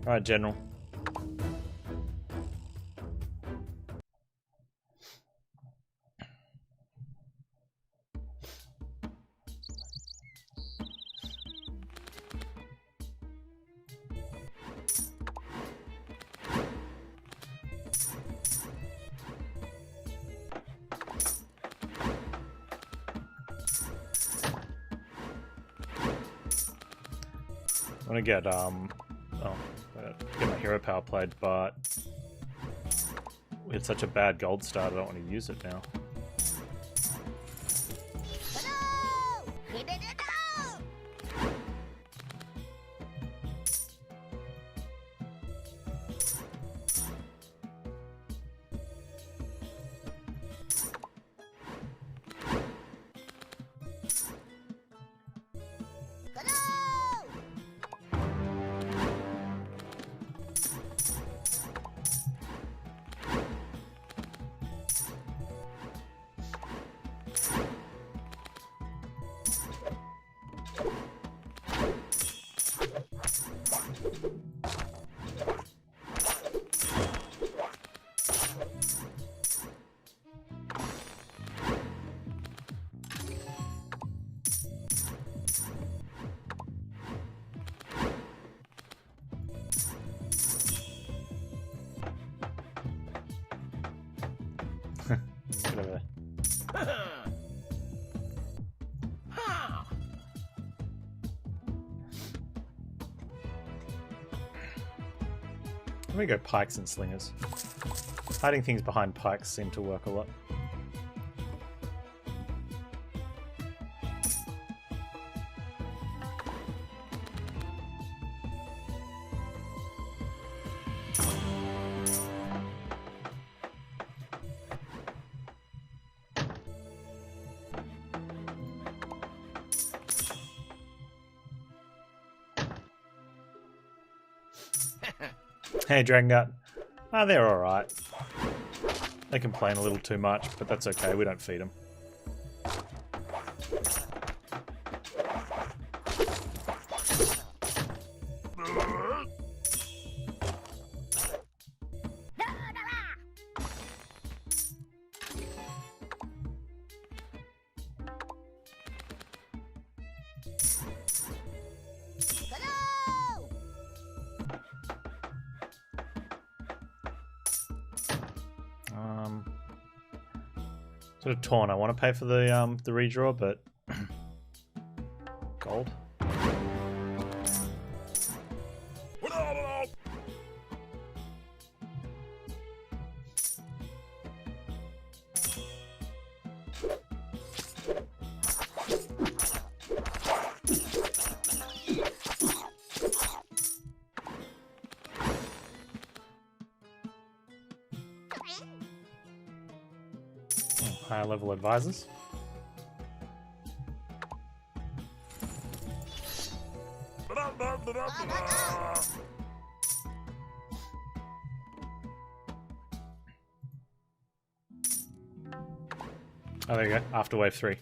Alright, General. I want to get get my hero power played, but we had such a bad gold start, I don't want to use it now. Get over there. Let me go pikes and slingers. Hiding things behind pikes seem to work a lot. Hey, Dragon Gut. Ah, they're alright. They complain a little too much, but that's okay, we don't feed them. Sort of torn. I want to pay for the redraw, but gold. Higher level advisors. Oh, there you go. After wave 3.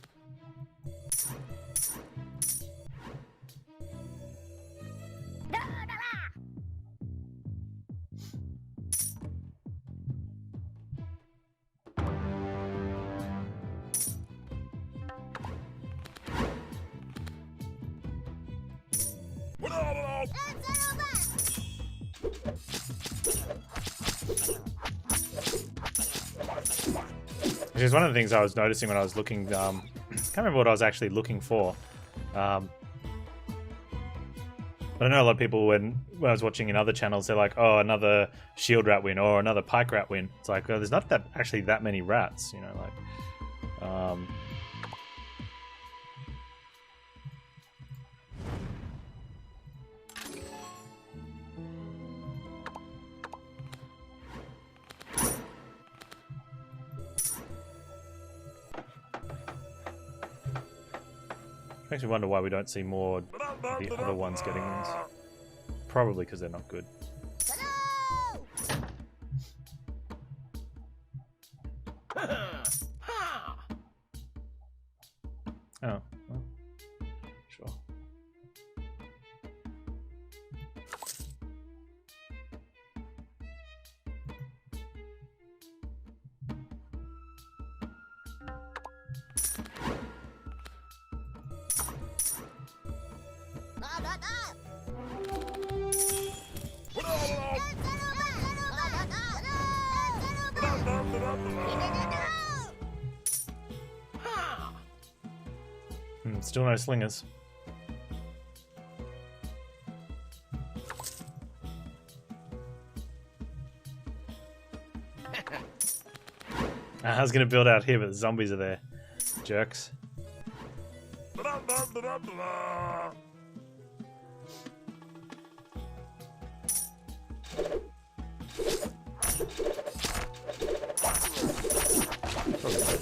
Which is one of the things I was noticing when I was looking, can't remember what I was actually looking for. But I know a lot of people, when I was watching in other channels, they're like, oh, another shield rat win or another pike rat win. It's like, oh, there's not actually that many rats, you know, like... Makes me wonder why we don't see more of the other ones getting wins. Probably because they're not good. Oh, well, sure. Still no slingers. I was gonna build out here, but the zombies are there. Jerks. Probably better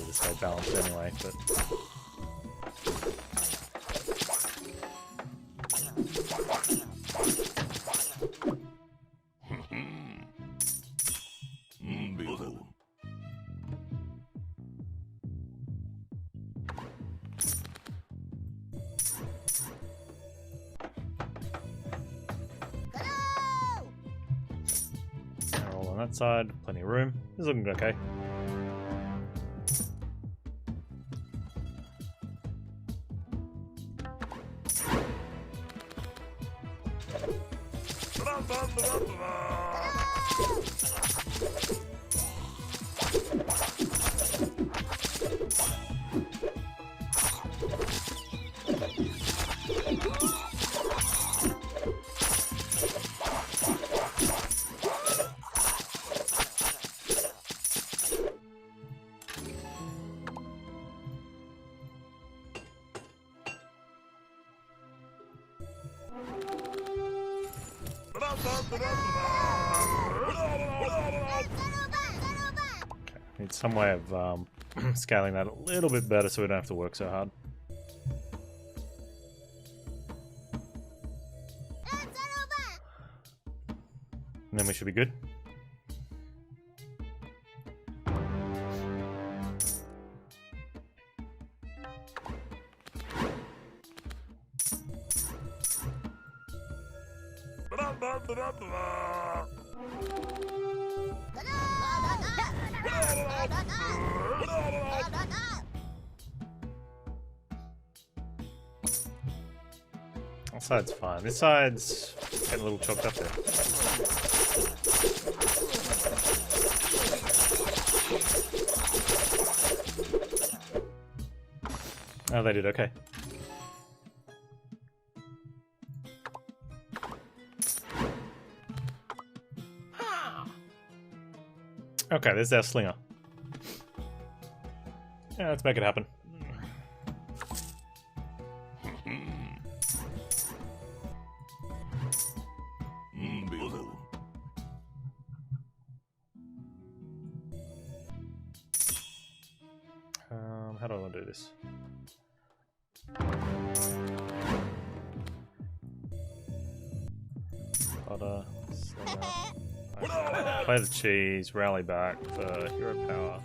to stay balanced anyway, but. All on that side, plenty of room. This is looking okay. Need some way of scaling that a little bit better so we don't have to work so hard. And then we should be good. That side's fine. This side's getting a little chopped up there. Oh, they did okay. Okay, there's our slinger. Yeah, let's make it happen. How do I want to do this? Potter, slinger. Okay. Play the cheese, rally back for hero power.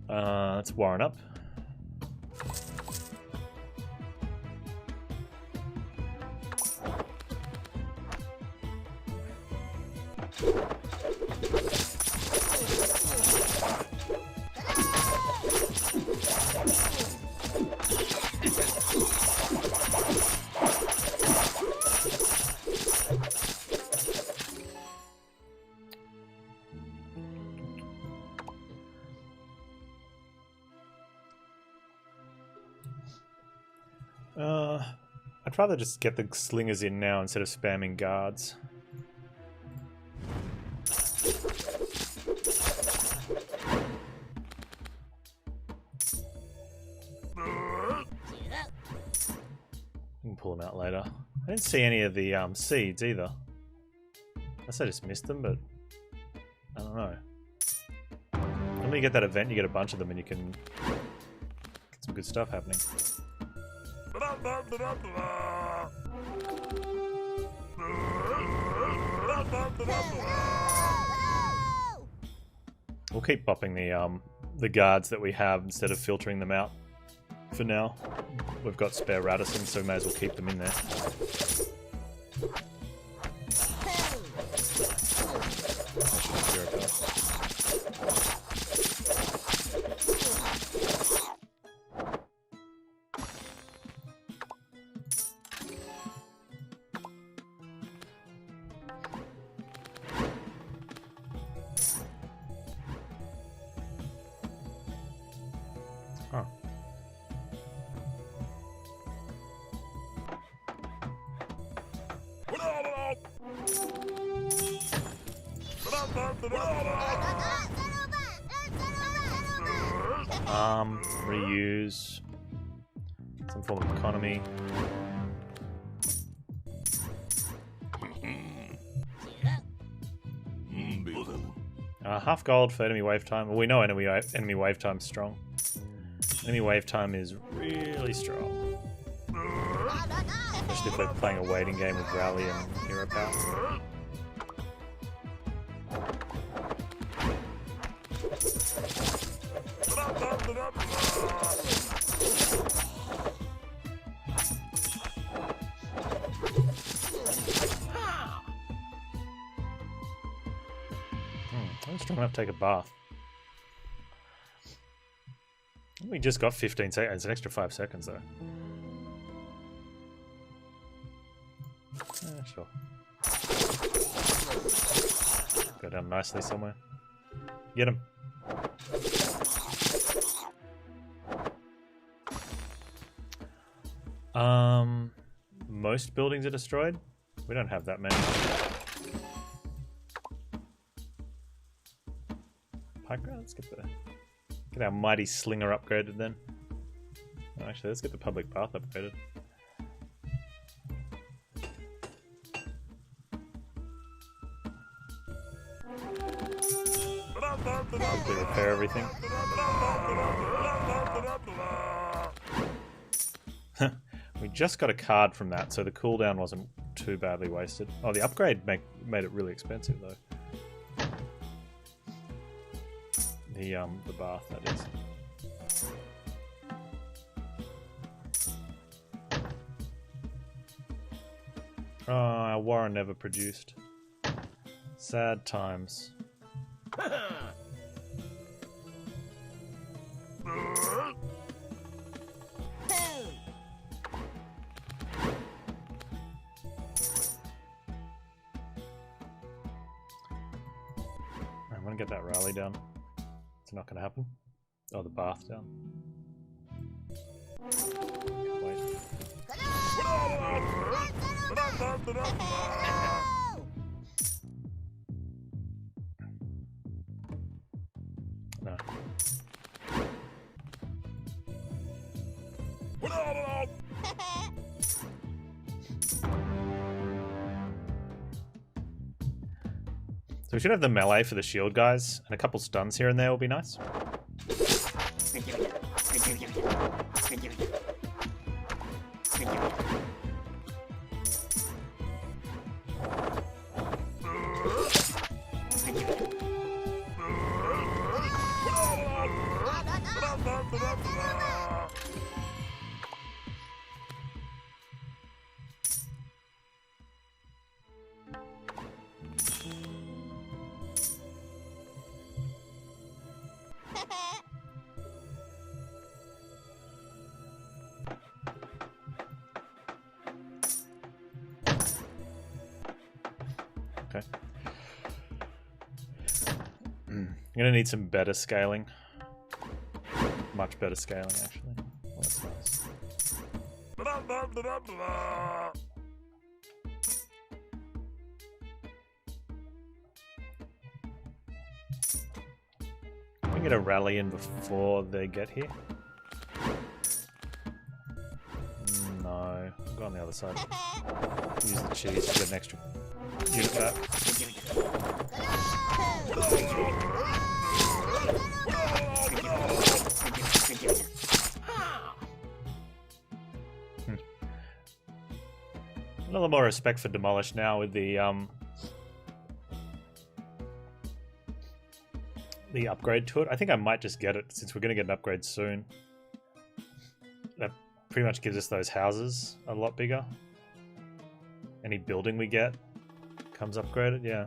Let's warren up. I'd rather just get the slingers in now instead of spamming guards. We can pull them out later. I didn't see any of the seeds either. Unless I just missed them, but I don't know. When you get that event, you get a bunch of them and you can get some good stuff happening. We'll keep popping the guards that we have instead of filtering them out for now. We've got spare Radisson, so we may as well keep them in there. Huh. Reuse. Some form of economy. Half gold for enemy wave time. Well, we know enemy wave time's strong. Enemy wave time is really strong. Especially if we're playing a waiting game with rally and hero power. I'm strong enough to take a bath. We just got 15 seconds. It's an extra 5 seconds though. Sure. Go down nicely somewhere. Get him. Most buildings are destroyed. We don't have that many. Let's get our mighty slinger upgraded then. Oh, actually, let's get the public bath upgraded. Hopefully repair everything. We just got a card from that, so the cooldown wasn't too badly wasted. Oh, the upgrade made it really expensive though. The bath, that is. Oh, our Warren never produced. Sad times. I'm gonna get that rally down. It's not gonna happen. Oh, the bath down. Wait. No. So we should have the melee for the shield guys, and a couple stuns here and there will be nice. Okay. I'm gonna need some better scaling. Much better scaling, actually. Oh, that's nice. Can we get a rally in before they get here? No. Go on the other side. Use the cheese to get an extra unit back. A little more respect for Demolish now with the upgrade to it. I think I might just get it since we're going to get an upgrade soon. That pretty much gives us those houses a lot bigger. Any building we get comes upgraded, yeah.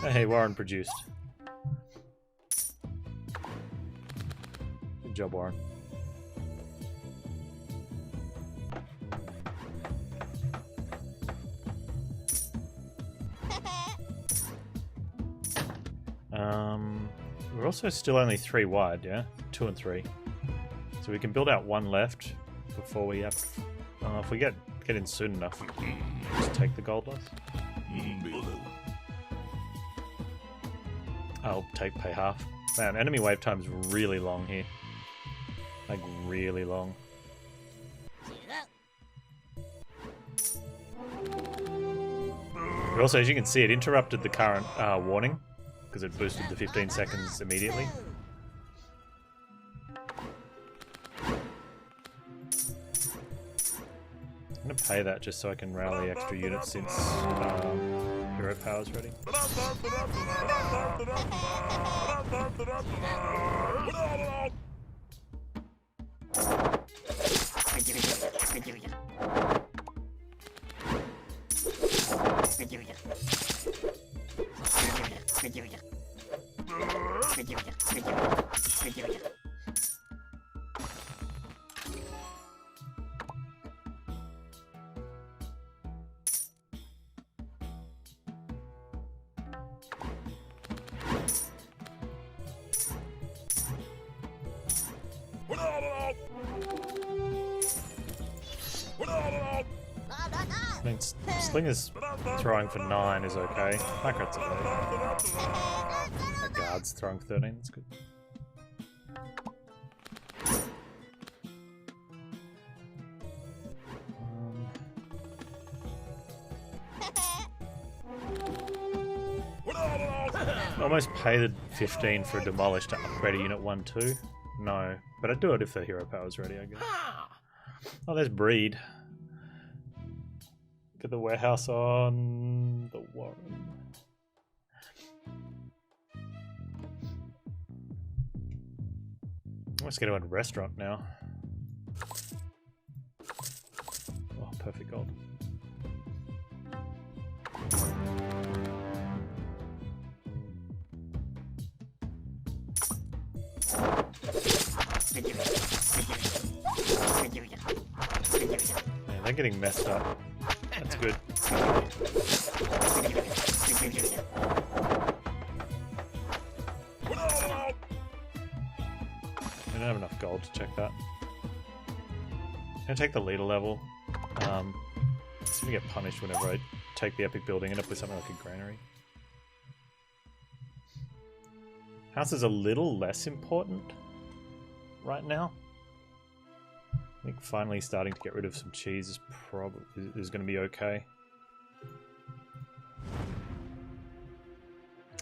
Hey, Warren produced. Good job, Warren. We're also still only 3 wide, yeah? 2 and 3. So we can build out 1 left before we have to, if we get in soon enough, just take the gold loss. I'll pay half. Man, enemy wave time's really long here. Like, really long. But also, as you can see, it interrupted the current warning, because it boosted the 15 seconds immediately. I'm going to pay that just so I can rally extra units since hero power's ready. I mean, Slingers throwing for 9 is okay. Backrat's okay. That guard's throwing 13, that's good. Almost pay the 15 for a demolish to upgrade a unit 1-2. No, but I'd do it if the hero power's ready, I guess. Oh, there's Breed. Get the warehouse on the Warren. Let's get him a restaurant now. Oh, perfect gold. Man, they're getting messed up. That's good. I don't have enough gold to check that. I'm gonna take the leader level. See if we get punished whenever I take the epic building and end up with something like a granary. House is a little less important right now. I think finally starting to get rid of some cheese is probably going to be okay.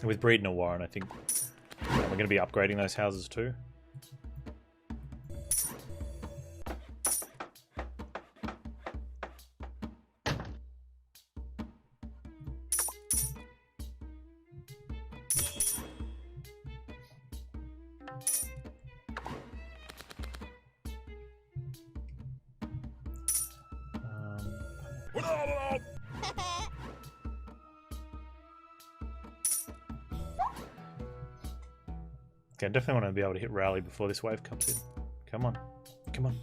With Breed and a Warren, I think we're going to be upgrading those houses too. Okay, I definitely want to be able to hit rally before this wave comes in. Come on. Come on.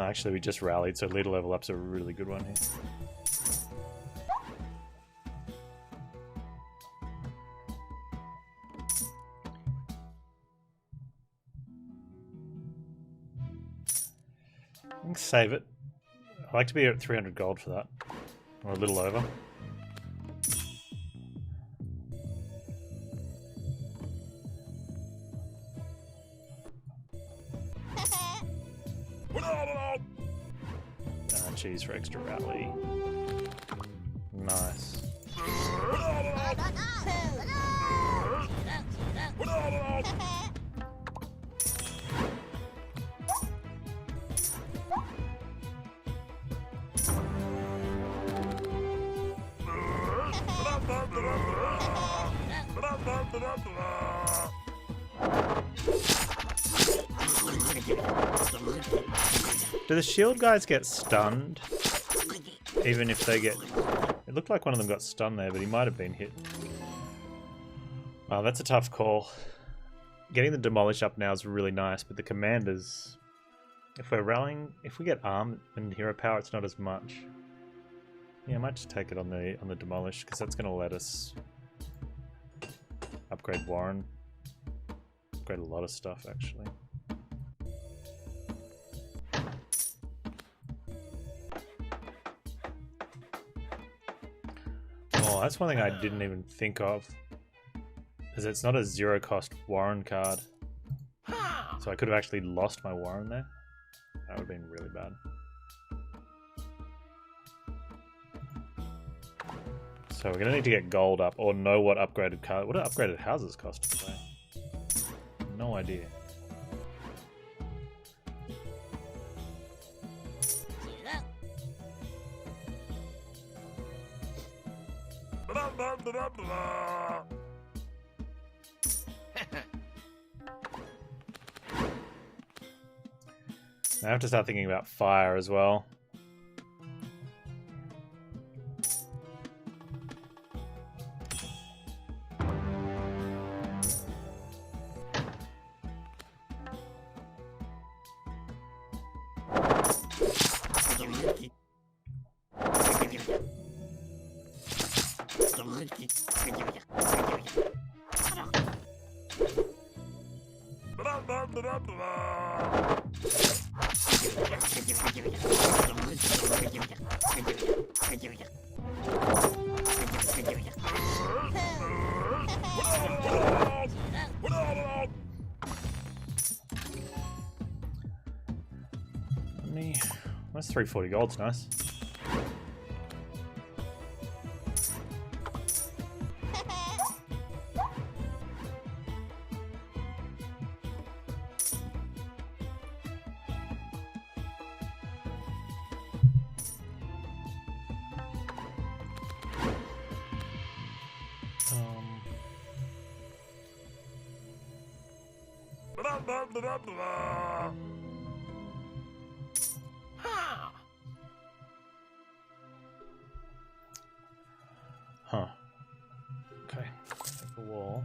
Actually, we just rallied, so leader level up's a really good one here. I think save it. I like to be at 300 gold for that, or a little over. Cheese for extra rally. Nice. Do the shield guys get stunned? Even if they get... It looked like one of them got stunned there, but he might have been hit. Wow, that's a tough call. Getting the demolish up now is really nice, but the commanders... If we're rallying... If we get arm and hero power, it's not as much. Yeah, I might just take it on the demolish, because that's going to let us upgrade Warren. Upgrade a lot of stuff, actually. Oh, that's one thing I didn't even think of. Is it's not a zero cost Warren card. So I could have actually lost my Warren there. That would have been really bad. So we're gonna need to get gold up or know what upgraded card. What do upgraded houses cost to play? No idea. I have to start thinking about fire as well. That's 340 gold's nice. Huh. Okay, take the wall.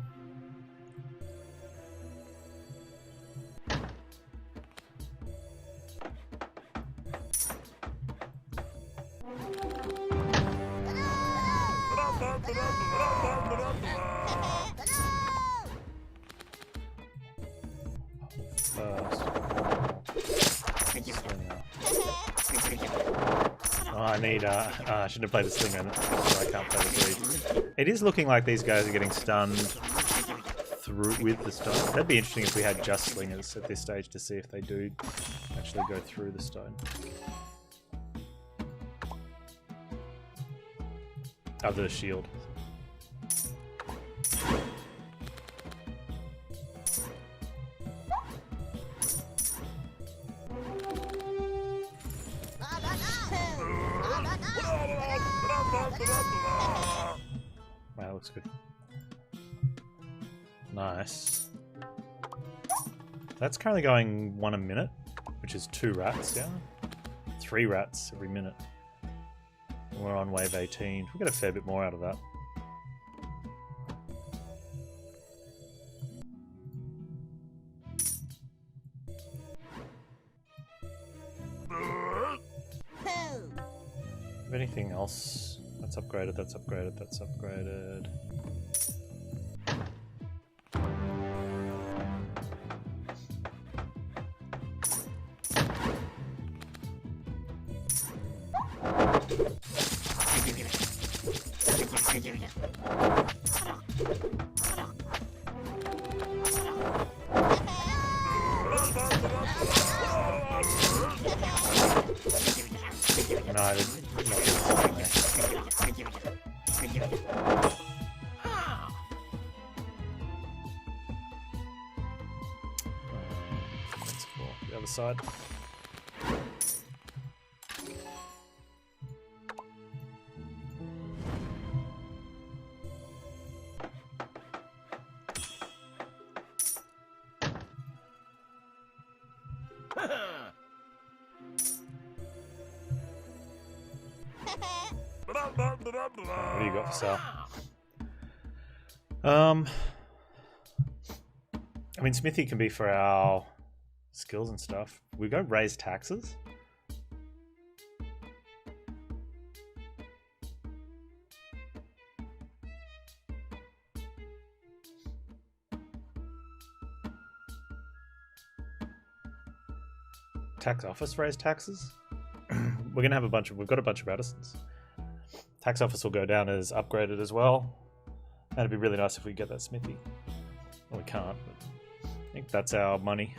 Oh, I need, I shouldn't have played the Slinger, so I can't play the Breed. It is looking like these guys are getting stunned through with the stone. That'd be interesting if we had just Slingers at this stage to see if they do actually go through the stone. Other shield. Wow, that looks good. Nice. That's currently going 1 a minute, which is 2 rats down. 3 rats every minute. We're on wave 18. We'll get a fair bit more out of that. Anything else? That's upgraded, that's upgraded, that's upgraded. No, I didn't. Let's go the other side. What do you got for sale? I mean, smithy can be for our skills and stuff. We go raise taxes. Tax office raise taxes. We're gonna have we've got a bunch of Edisons. Tax office will go down as upgraded as well. And it'd be really nice if we get that smithy. Well, we can't, but I think that's our money.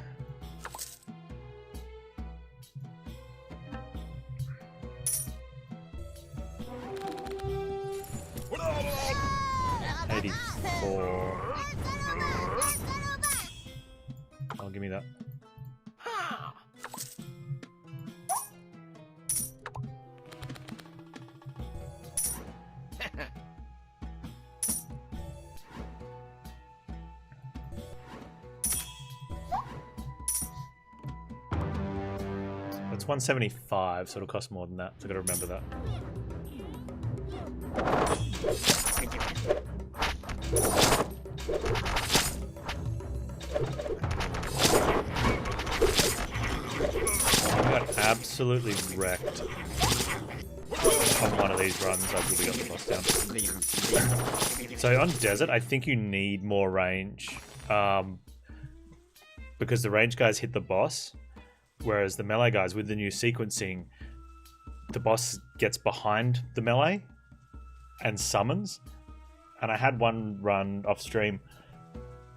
$84. Oh, give me that. It's 175, so it'll cost more than that. So I gotta remember that. I got absolutely wrecked on one of these runs after we got the boss down. So on desert, I think you need more range, because the range guys hit the boss. Whereas the melee guys, with the new sequencing, the boss gets behind the melee and summons. And I had one run off stream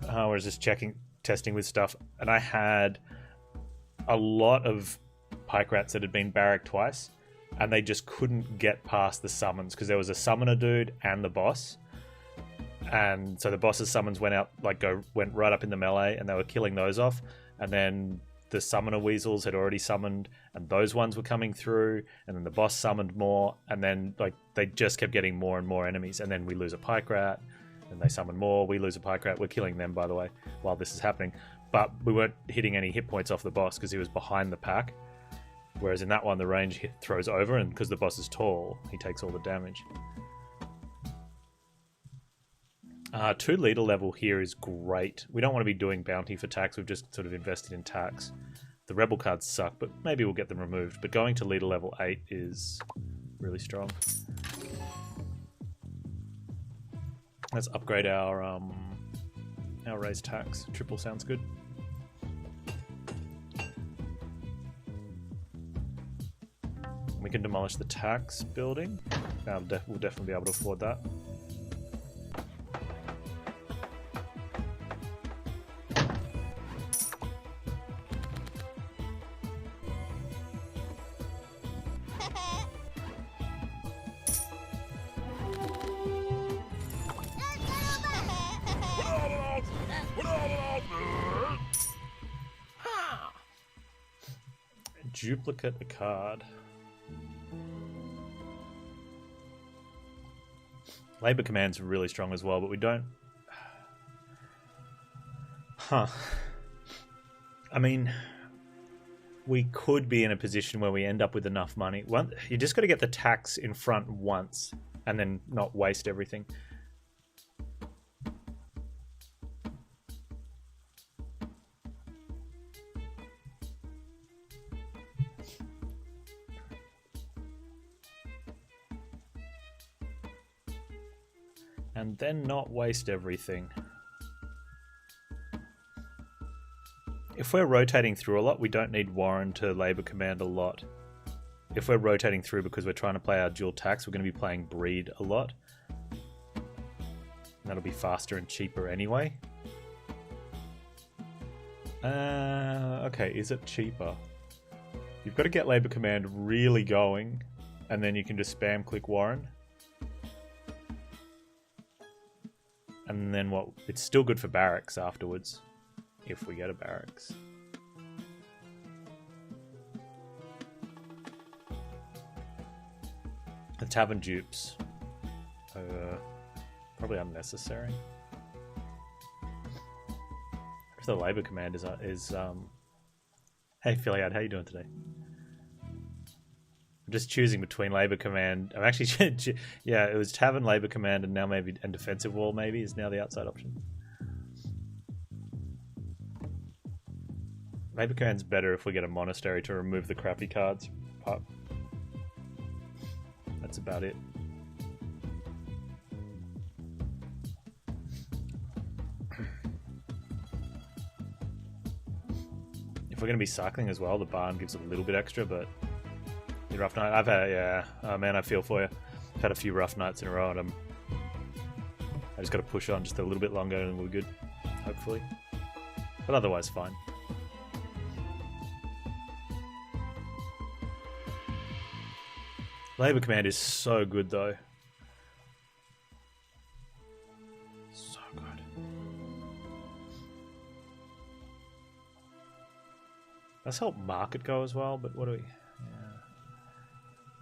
where I was just testing with stuff, and I had a lot of pike rats that had been barracked twice, and they just couldn't get past the summons because there was a summoner dude and the boss. And so the boss's summons went right up in the melee, and they were killing those off. And then the summoner weasels had already summoned, and those ones were coming through, and then the boss summoned more, and then they just kept getting more and more enemies, and then we lose a pike rat, and they summon more, we lose a pike rat. We're killing them, by the way, while this is happening, but we weren't hitting any hit points off the boss because he was behind the pack, whereas in that one the range throws over, and because the boss is tall, he takes all the damage. 2 leader level here is great. We don't want to be doing bounty for tax. We've just sort of invested in tax. The rebel cards suck, but maybe we'll get them removed. But going to leader level 8 is really strong. Let's upgrade our raise tax. Triple sounds good. We can demolish the tax building. We'll definitely be able to afford that. Duplicate a card. Labor command's really strong as well, but we don't... I mean, we could be in a position where we end up with enough money. You just got to get the tax in front once and then not waste everything. And then not waste everything. If we're rotating through a lot, we don't need Warren to labor command a lot. If we're rotating through because we're trying to play our dual tax, we're going to be playing breed a lot. And that'll be faster and cheaper anyway. Okay, is it cheaper? You've got to get labor command really going, and then you can just spam click Warren. And then what? It's still good for barracks afterwards, if we get a barracks. The tavern dupes. Probably unnecessary. If the labor command is Hey Philiad, how you doing today? I'm just choosing between labor command. I'm actually, yeah, it was tavern, labor command, and now maybe and defensive wall. Maybe is now the outside option. Labor command's better if we get a monastery to remove the crappy cards. But that's about it. If we're going to be cycling as well, the barn gives a little bit extra, but the rough night. I've had, yeah, oh man, I feel for you. I've had a few rough nights in a row, and I just got to push on just a little bit longer, and we're good, hopefully. But otherwise, fine. Labor command is so good, though. So good. Let's help market go as well, but what do we... Yeah.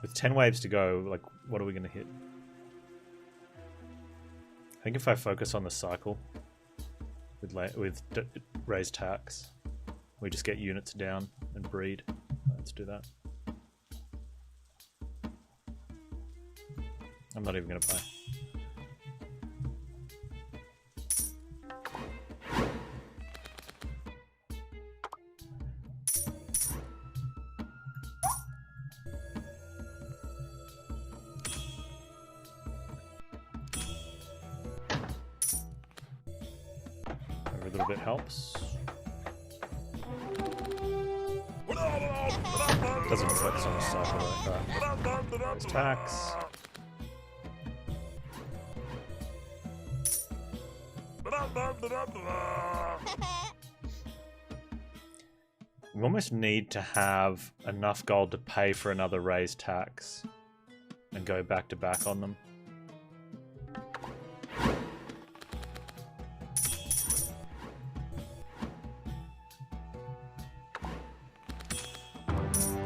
With 10 waves to go, like, what are we going to hit? I think if I focus on the cycle with raised tax, we just get units down and breed. Let's do that. I'm not even going to play. Every little bit helps. Doesn't focus on the cycle like that. There's tax. We almost need to have enough gold to pay for another raised tax and go back to back on them.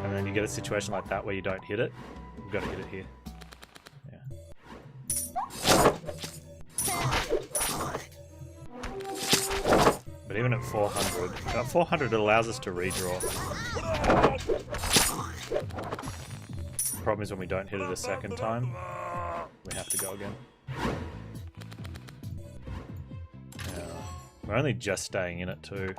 And then you get a situation like that where you don't hit it. We've got to hit it here. But even at 400 allows us to redraw. The problem is when we don't hit it a second time, we have to go again. Yeah. We're only just staying in it too.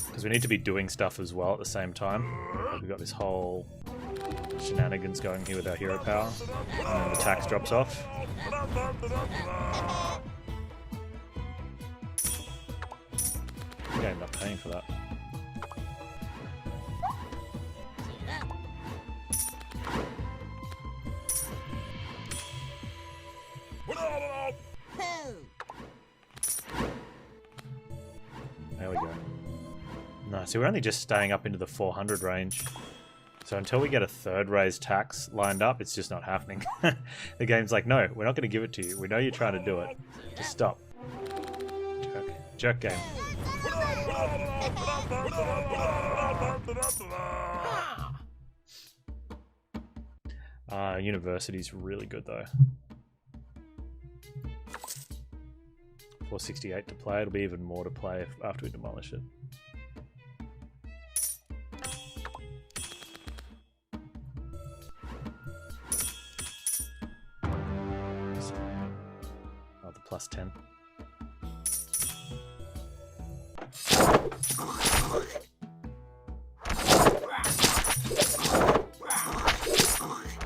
Because we need to be doing stuff as well at the same time. Like we've got this whole shenanigans going here with our hero power. And then the tax drops off. Okay, I'm not paying for that. There we go. Nice. So we're only just staying up into the 400 range. So until we get a third raise tax lined up, it's just not happening. The game's like, no, we're not going to give it to you. We know you're trying to do it. Just stop. Jerk game. University's really good though. 468 to play. It'll be even more to play after we demolish it. Oh, the plus 10.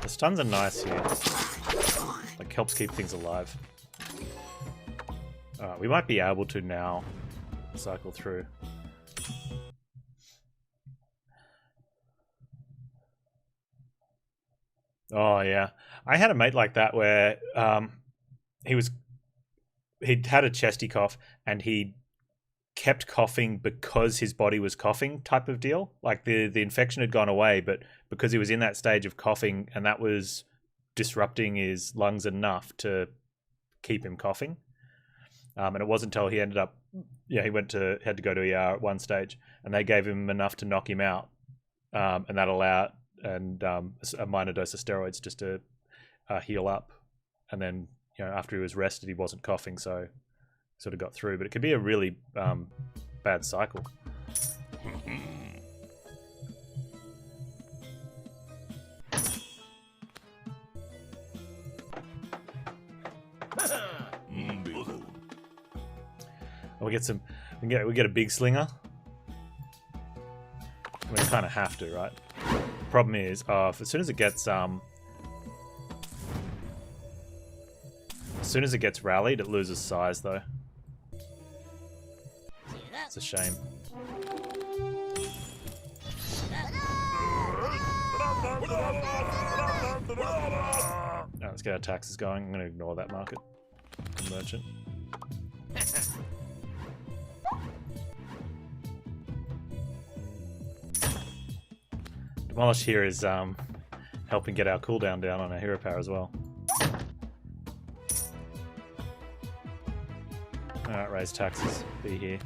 The stuns are nice here. Like, helps keep things alive. Alright, we might be able to now cycle through. Oh yeah, I had a mate like that where he'd had a chesty cough and he kept coughing because his body was coughing type of deal. Like the infection had gone away, but because he was in that stage of coughing and that was disrupting his lungs enough to keep him coughing. And it wasn't until he ended up, yeah, he had to go to ER at one stage, and they gave him enough to knock him out, and that allowed a minor dose of steroids just to heal up, and then after he was rested, he wasn't coughing, so sort of got through. But it could be a really bad cycle. We get some. We get a big slinger. We kind of have to, right? The problem is, as soon as it gets rallied, it loses size though. It's a shame. Alright, let's get our taxes going. I'm going to ignore that market. Merchant. Demolish here is helping get our cooldown down on our hero power as well. Alright, raise taxes. Be here.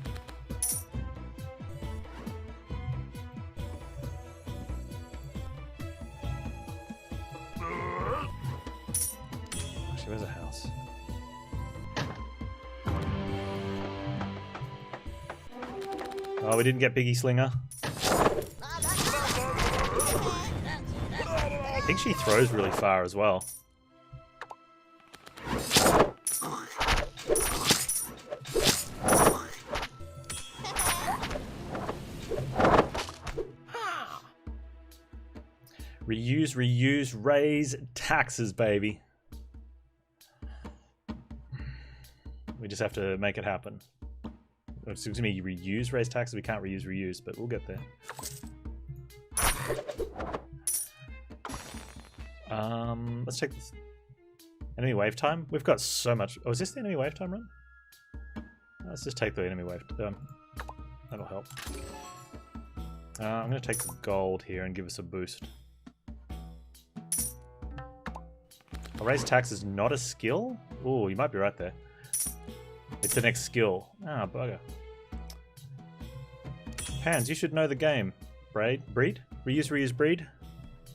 Actually, where's a house? Oh, we didn't get Biggie Slinger. I think she throws really far as well. Reuse, reuse, raise taxes, baby. We just have to make it happen. Excuse me, reuse, raise taxes. We can't reuse, reuse, but we'll get there. Let's check this. Enemy wave time. We've got so much. Oh, is this the enemy wave time run? Let's just take the enemy wave. That'll help. I'm going to take the gold here and give us a boost. I'll raise taxes, not a skill? Oh, you might be right there. It's the next skill. Ah, bugger. Panz, you should know the game. Breed? Reuse, reuse, breed?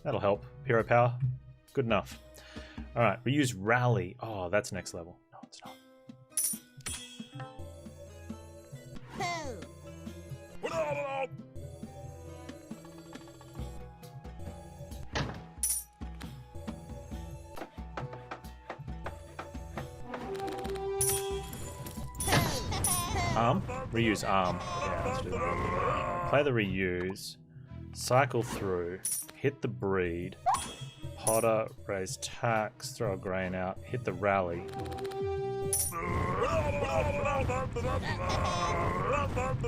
That'll help. Hero power? Good enough. Alright, reuse rally. Oh, that's next level. No, it's not. Arm? Reuse arm. Yeah, let's do that. Play the reuse. Cycle through. Hit the breed. Potter. Raise tax. Throw a grain out. Hit the rally.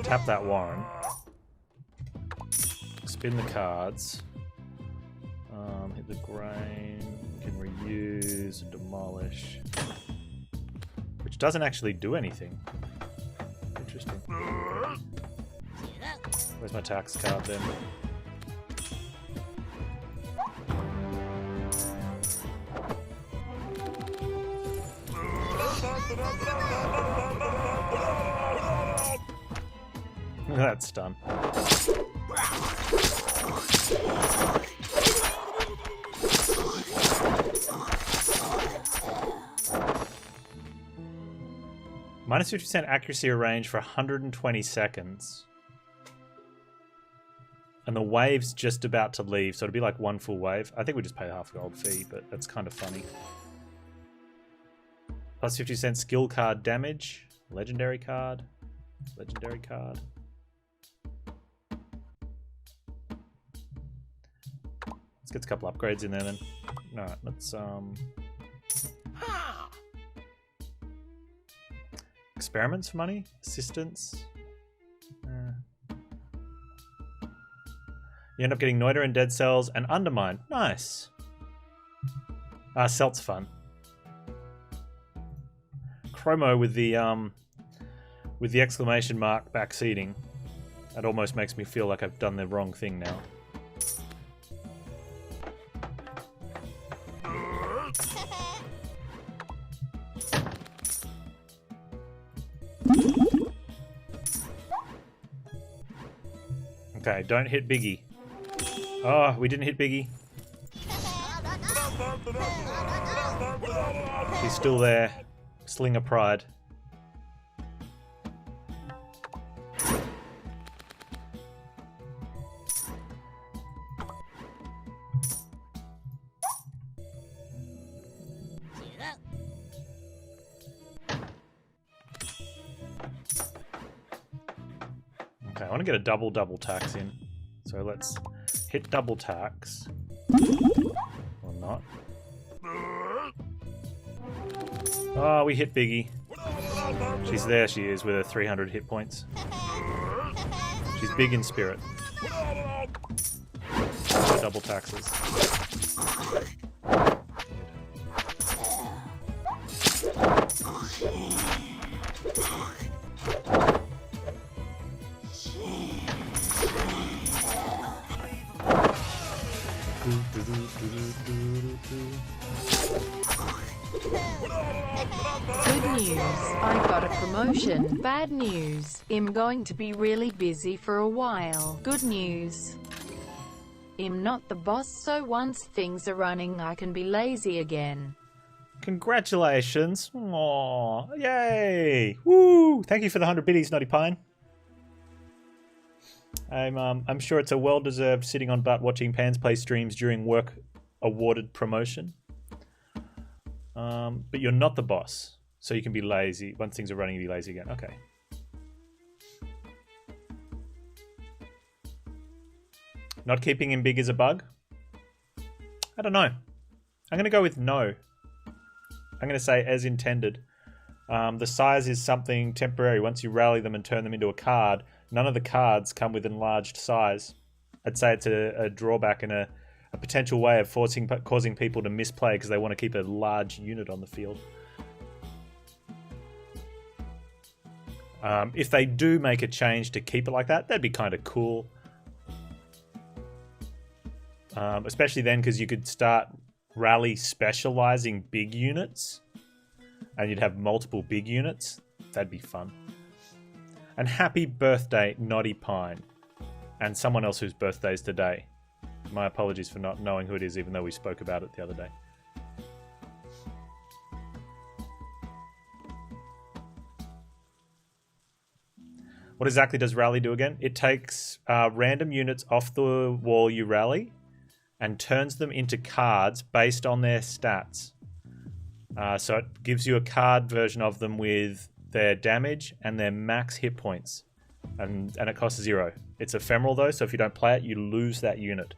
Tap that Warren. Spin the cards. Hit the grain. Can reuse and demolish. Which doesn't actually do anything. Interesting. Where's my tax card then? That's done. Minus 50% accuracy or range for 120 seconds. And the wave's just about to leave, so it'll be like one full wave. I think we just pay half a gold fee, but that's kind of funny. Plus 50% skill card damage. Legendary card. Legendary card. Let's get a couple upgrades in there then. Alright, let's experiments for money? Assistance? You end up getting Noiter and Dead Cells and Undermine. Nice. Celt's fun. Chromo with the exclamation mark backseating. That almost makes me feel like I've done the wrong thing now. Okay, don't hit Biggie. Oh, we didn't hit Biggie. He's still there. Slinger pride. want to get a double tax in. So let's hit double tax. Or not. Oh, we hit Biggie. She's there, she is, with her 300 hit points. She's big in spirit. Double taxes. Good news, I got a promotion. Bad news, I'm going to be really busy for a while. Good news, I'm not the boss, so once things are running I can be lazy again. Congratulations. Aww. Yay. Woo. Thank you for the 100 biddies, Naughty Pine. I'm sure it's a well-deserved sitting on butt watching Panz play streams during work awarded promotion. But you're not the boss, so you can be lazy. Once things are running, you be lazy again. Okay. Not keeping him big is a bug? I don't know. I'm going to go with no. I'm going to say as intended. The size is something temporary. Once you rally them and turn them into a card, none of the cards come with enlarged size. I'd say it's a drawback and a potential way of causing people to misplay because they want to keep a large unit on the field. If they do make a change to keep it like that, that'd be kind of cool. Especially then because you could start rally specializing big units and you'd have multiple big units. That'd be fun. And happy birthday, Naughty Pine. And someone else whose birthday is today. My apologies for not knowing who it is, even though we spoke about it the other day. What exactly does rally do again? It takes random units off the wall you rally and turns them into cards based on their stats. So it gives you a card version of them with their damage and their max hit points. And it costs 0. It's ephemeral though, so if you don't play it, you lose that unit.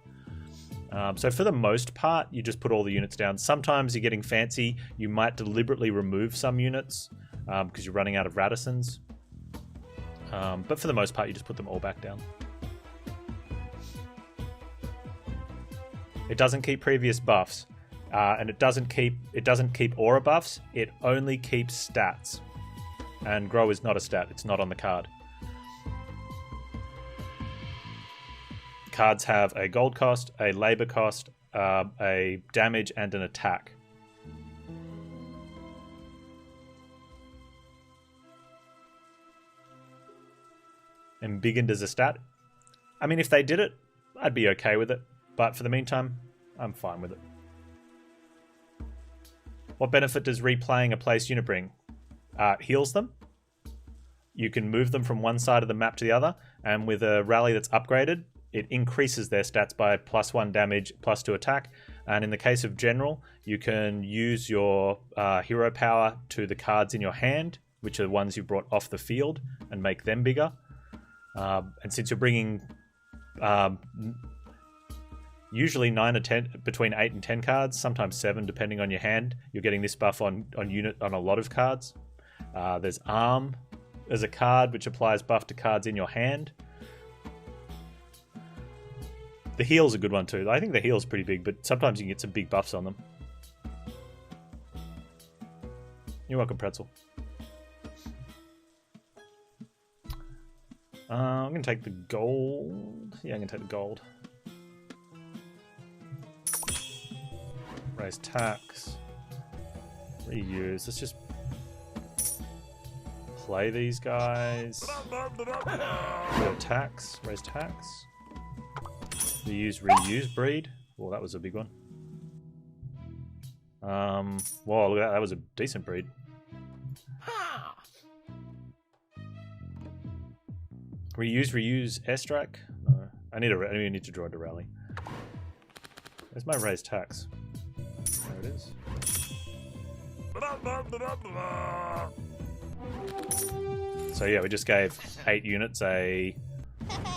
So for the most part, you just put all the units down. Sometimes you're getting fancy. You might deliberately remove some units because you're running out of Radissons. But for the most part, you just put them all back down. It doesn't keep previous buffs, and it doesn't keep aura buffs. It only keeps stats. And grow is not a stat. It's not on the card. Cards have a gold cost, a labor cost, a damage, and an attack. Embiggened as a stat. I mean, if they did it, I'd be okay with it. But for the meantime, I'm fine with it. What benefit does replaying a place unit bring? It heals them. You can move them from one side of the map to the other. And with a rally that's upgraded, it increases their stats by +1 damage, +2 attack. And in the case of General, you can use your hero power to the cards in your hand, which are the ones you brought off the field, and make them bigger. And since you're bringing usually 9 or 10, between 8 and 10 cards, sometimes 7 depending on your hand, you're getting this buff on a lot of cards. There's Arm as a card which applies buff to cards in your hand. The heal's a good one too. I think the heal's pretty big, but sometimes you can get some big buffs on them. You're welcome, Pretzel. I'm going to take the gold. Yeah, I'm going to take the gold. Raise tax. Reuse. Let's just play these guys. Tax. Raise tax. Reuse breed. Well, that was a big one. Whoa, look at that. That was a decent breed. Reuse airstrike. No, I need to draw to rally. Where's my raised tax? There it is. So yeah, we just gave 8 units a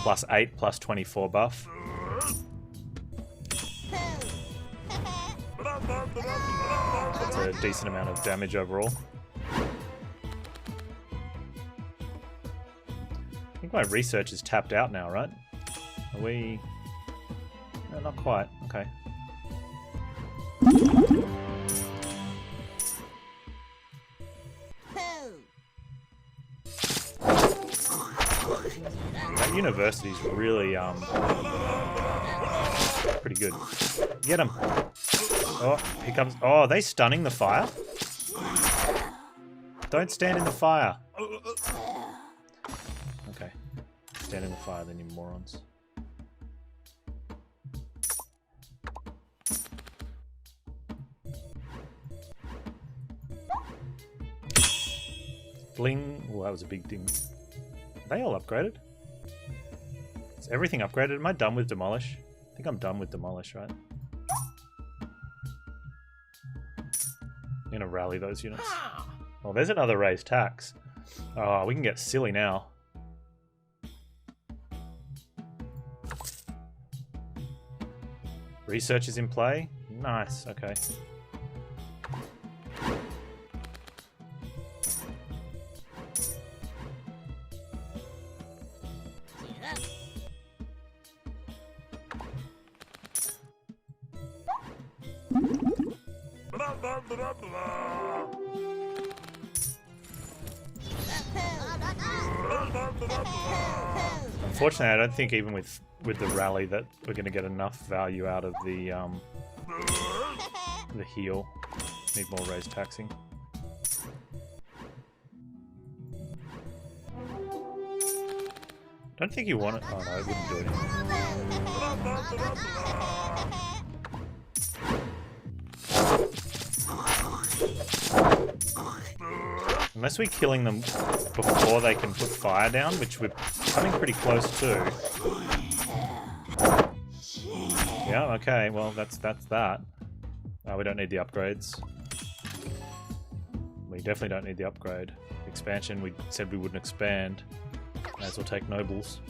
+8, +24 buff. That's a decent amount of damage overall. I think my research is tapped out now, right? Are we... No, not quite. Okay. That university's really, pretty good. Get him! Oh, here comes... Oh, are they stunning the fire? Don't stand in the fire! Okay. Stand in the fire then, you morons. Bling. Oh, that was a big ding. Are they all upgraded? Is everything upgraded? Am I done with Demolish? I think I'm done with Demolish, right? I'm gonna rally those units. Oh, there's another raised tax. Oh, we can get silly now. Research is in play. Nice, okay. Unfortunately, I don't think even with the rally that we're going to get enough value out of the heal. Need more raised taxing. Don't think you want it. Oh no, it wouldn't do anything. Unless we're killing them before they can put fire down, which we're coming pretty close to. Yeah, okay, well that's that. We don't need the upgrades. We definitely don't need the upgrade. Expansion, we said we wouldn't expand. May as well take nobles.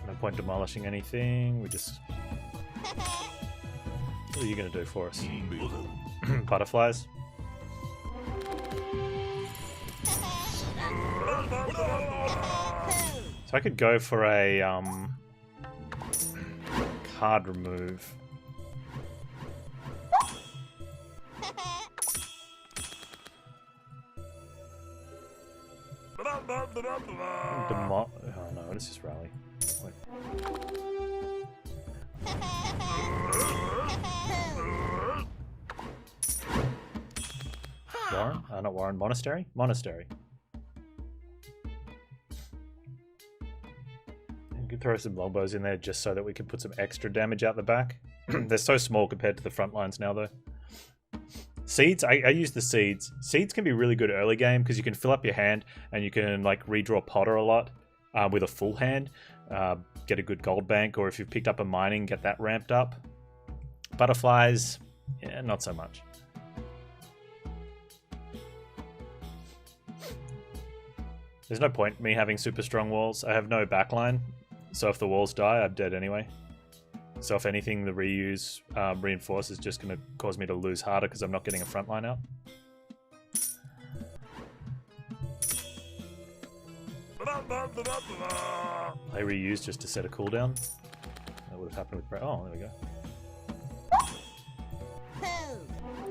No point demolishing anything, we just... What are you going to do for us? Butterflies? So I could go for a card remove. Oh no, what is this rally? Wait. Warren? Not Warren. Monastery? Monastery. You could throw some longbows in there just so that we could put some extra damage out the back. They're so small compared to the front lines now, though. Seeds? I use the seeds. Seeds can be really good early game because you can fill up your hand and you can like redraw Potter a lot with a full hand. Get a good gold bank, or if you've picked up a mining, get that ramped up. Butterflies, yeah, not so much. There's no point in me having super strong walls. I have no backline, so if the walls die, I'm dead anyway. So if anything, the reuse reinforce is just going to cause me to lose harder because I'm not getting a front line out. I reuse just to set a cooldown. That would have happened with... Oh, there we go.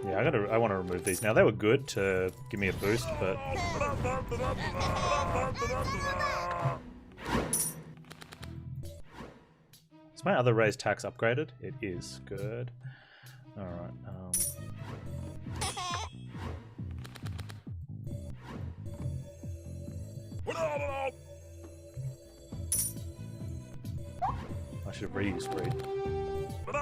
Yeah, I want to remove these now. They were good to give me a boost, but... Is my other raised tax upgraded? It is. Good. Alright, I should have reused breed. Get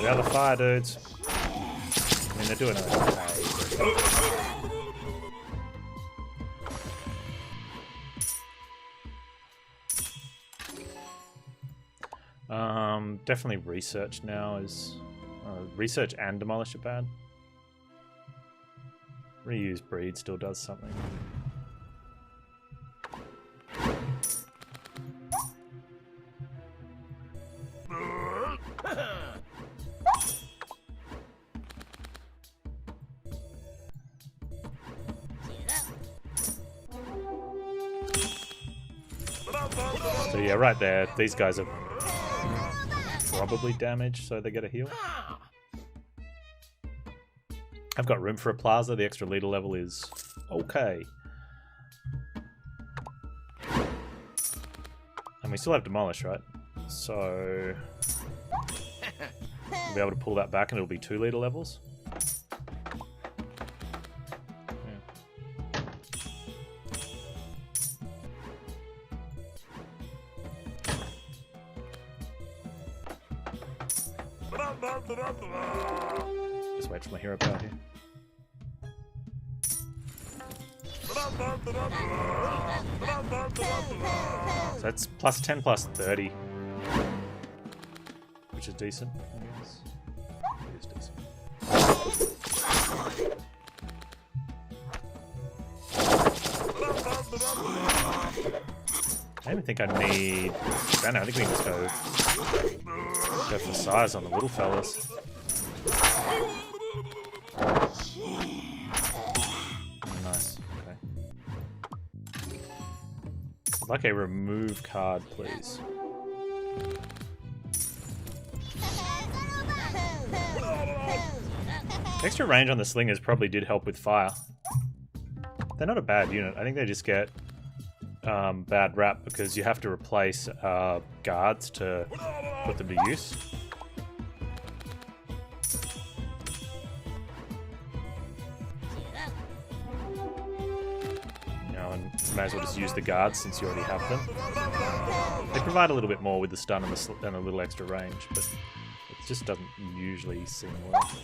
out of the fire, dudes. I'm in they're doing okay. Definitely research now is... research and demolish are bad. Reuse breed still does something. So yeah, right there, these guys are probably damaged, so they get a heal. I've got room for a plaza, the extra leader level is okay. And we still have demolish, right? So we'll be able to pull that back and it'll be 2 leader levels. Just wait for my hero power here. So that's plus 10 plus 30. Which is decent, I guess. It is decent. I don't think I need... I don't know, I think we can just go for the size on the little fellas. Nice, okay. I'd like a remove card, please. Extra range on the Slingers probably did help with fire. They're not a bad unit. I think they just get bad rap because you have to replace guards to put them to use. You know, and you may as well just use the guards since you already have them. They provide a little bit more with the stun and a little extra range, but it just doesn't usually seem worth it.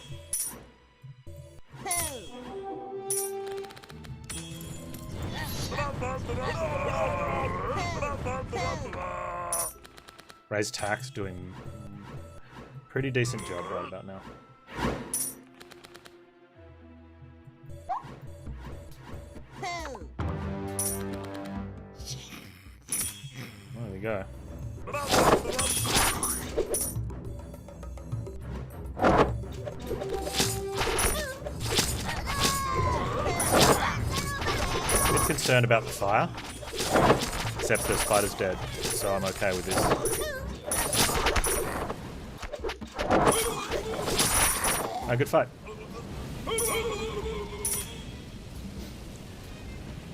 Raise tax doing pretty decent job right about now. There we go. A bit concerned about the fire, except the spider's dead, so I'm okay with this. A good fight.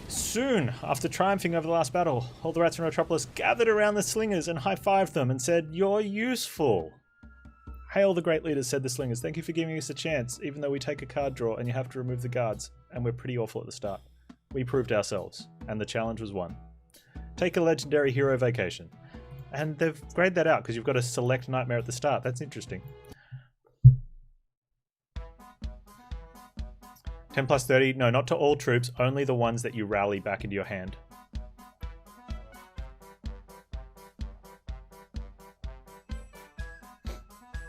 Soon, after triumphing over the last battle, all the rats in Ratropolis gathered around the Slingers and high-fived them and said, "You're useful." "Hail the great leaders," said the Slingers. "Thank you for giving us a chance, even though we take a card draw and you have to remove the guards, and we're pretty awful at the start. We proved ourselves, and the challenge was won. Take a legendary hero vacation." And they've grayed that out because you've got a select nightmare at the start. That's interesting. 10 plus 30, no, not to all troops, only the ones that you rally back into your hand.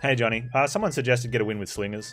Hey Johnny, someone suggested get a win with Slingers.